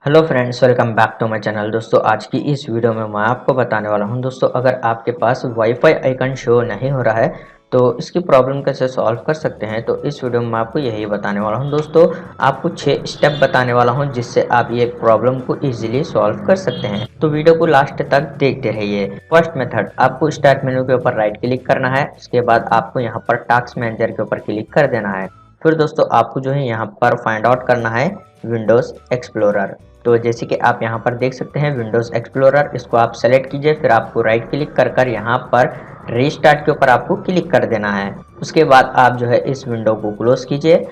Hello friends, welcome back to my channel. दोस्तों, आज की इस वीडियो में मैं आपको बताने वाला हूं दोस्तों, अगर आपके पास वाईफाई आइकन शो नहीं हो रहा है तो इसकी प्रॉब्लम कैसे सॉल्व कर सकते हैं। तो इस वीडियो में मैं आपको यही बताने वाला हूं दोस्तों। आपको 6 स्टेप बताने वाला हूं जिससे आप ये प्रॉब्लम को इजीली सॉल्व कर सकते हैं। तो वीडियो को लास्ट तक देखते रहिए। फर्स्ट मेथड, आपको स्टार्ट मेनू के ऊपर राइट क्लिक करना है। उसके बाद आपको यहाँ पर टास्क मैनेजर के ऊपर क्लिक कर देना है। फिर दोस्तों आपको जो है यहाँ पर फाइंड आउट करना है विंडोज एक्सप्लोरर। तो जैसे कि आप यहाँ पर देख सकते हैं विंडोज एक्सप्लोरर, इसको आप सेलेक्ट कीजिए। फिर आपको राइट क्लिक कर यहाँ पर रीस्टार्ट के ऊपर आपको क्लिक कर देना है। उसके बाद आप जो है इस विंडो को क्लोज कीजिए।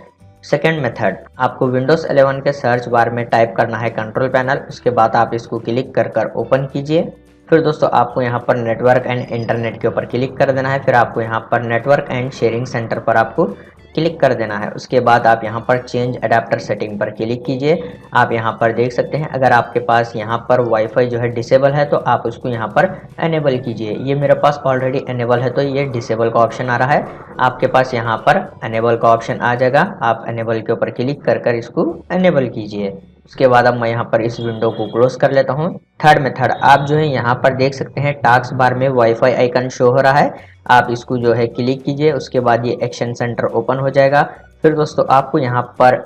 सेकेंड मेथड, आपको विंडोज 11 के सर्च बार में टाइप करना है कंट्रोल पैनल। उसके बाद आप इसको क्लिक कर ओपन कीजिए। फिर दोस्तों आपको यहाँ पर नेटवर्क एंड इंटरनेट के ऊपर क्लिक कर देना है। फिर आपको यहाँ पर नेटवर्क एंड शेयरिंग सेंटर पर आपको क्लिक कर देना है। उसके बाद आप यहाँ पर चेंज अडेप्टर सेटिंग पर क्लिक कीजिए। आप यहाँ पर देख सकते हैं अगर आपके पास यहाँ पर वाईफाई जो है डिसेबल है तो आप उसको यहाँ पर एनेबल कीजिए। ये मेरे पास ऑलरेडी एनेबल है तो ये डिसेबल का ऑप्शन आ रहा है। आपके पास यहाँ पर एनेबल का ऑप्शन आ जाएगा। आप एनेबल के ऊपर क्लिक कर इसको एनेबल कीजिए। उसके बाद अब मैं यहाँ पर इस विंडो को क्लोज कर लेता हूँ। थर्ड मेथड, आप जो है यहाँ पर देख सकते हैं टास्क बार में वाईफाई आइकन शो हो रहा है। आप इसको जो है क्लिक कीजिए। उसके बाद ये एक्शन सेंटर ओपन हो जाएगा। फिर दोस्तों आपको यहाँ पर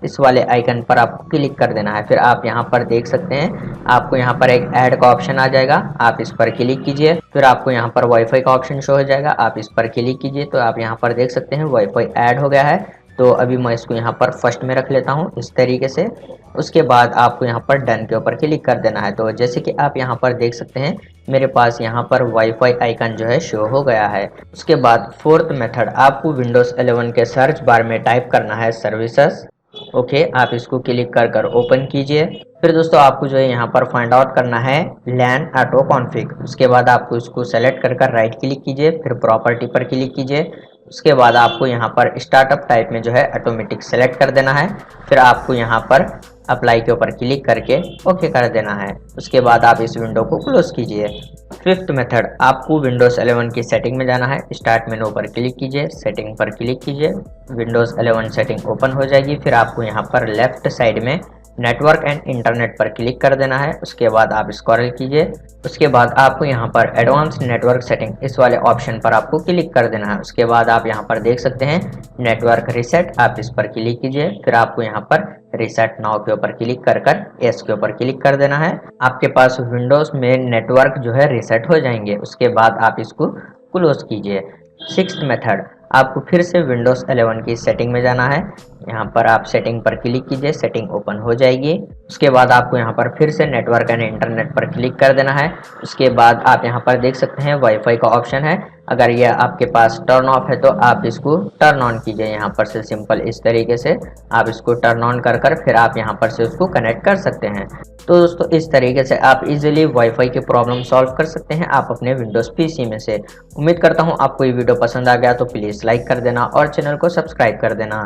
इस वाले आइकन पर आपको क्लिक कर देना है। फिर आप यहाँ पर देख सकते हैं आपको यहाँ पर एक ऐड का ऑप्शन आ जाएगा। आप इस पर क्लिक कीजिए। फिर आपको यहाँ पर वाईफाई का ऑप्शन शो हो जाएगा। आप इस पर क्लिक कीजिए तो आप यहाँ पर देख सकते हैं वाईफाई ऐड हो गया है। तो अभी मैं इसको यहाँ पर फर्स्ट में रख लेता हूँ इस तरीके से। उसके बाद आपको यहाँ पर डन के ऊपर क्लिक कर देना है। तो जैसे कि आप यहाँ पर देख सकते हैं मेरे पास यहाँ पर वाईफाई आइकन जो है शो हो गया है। उसके बाद फोर्थ मेथड, आपको विंडोज 11 के सर्च बार में टाइप करना है सर्विसेज। ओके, आप इसको क्लिक कर ओपन कीजिए। फिर दोस्तों आपको जो है यहाँ पर फाइंड आउट करना है लैन ऑटो कॉन्फ़िग। उसके बाद आपको इसको सेलेक्ट कर राइट क्लिक कीजिए। फिर प्रॉपर्टी पर क्लिक कीजिए। उसके बाद आपको यहाँ पर स्टार्टअप टाइप में जो है ऑटोमेटिक सेलेक्ट कर देना है। फिर आपको यहाँ पर अप्लाई के ऊपर क्लिक करके ओके कर देना है। उसके बाद आप इस विंडो को क्लोज कीजिए। फिफ्थ मेथड, आपको विंडोज 11 की सेटिंग में जाना है। स्टार्ट मेनू पर क्लिक कीजिए, सेटिंग पर क्लिक कीजिए। विंडोज 11 सेटिंग ओपन हो जाएगी। फिर आपको यहाँ पर लेफ्ट साइड में नेटवर्क एंड इंटरनेट पर क्लिक कर देना है। उसके बाद आप स्क्रॉल कीजिए। उसके बाद आपको यहाँ पर एडवांस नेटवर्क सेटिंग इस वाले ऑप्शन पर आपको क्लिक कर देना है। उसके बाद आप यहाँ पर देख सकते हैं नेटवर्क रीसेट, आप इस पर क्लिक कीजिए। फिर आपको यहाँ पर रीसेट नाउ के ऊपर क्लिक कर एस के ऊपर क्लिक कर देना है। आपके पास विंडोज में नेटवर्क जो है रीसेट हो जाएंगे। उसके बाद आप इसको क्लोज कीजिए। सिक्स्थ मेथड, आपको फिर से विंडोज 11 की सेटिंग में जाना है। यहाँ पर आप सेटिंग पर क्लिक कीजिए, सेटिंग ओपन हो जाएगी। उसके बाद आपको यहाँ पर फिर से नेटवर्क एंड इंटरनेट पर क्लिक कर देना है। उसके बाद आप यहाँ पर देख सकते हैं वाईफाई का ऑप्शन है। अगर ये आपके पास टर्न ऑफ है तो आप इसको टर्न ऑन कीजिए। यहाँ पर से सिंपल इस तरीके से आप इसको टर्न ऑन कर फिर आप यहाँ पर से उसको कनेक्ट कर सकते हैं। तो दोस्तों इस तरीके से आप इजीली वाईफाई की प्रॉब्लम सॉल्व कर सकते हैं आप अपने विंडोज पीसी में से। उम्मीद करता हूँ आपको ये वीडियो पसंद आ गया तो प्लीज़ लाइक कर देना और चैनल को सब्सक्राइब कर देना।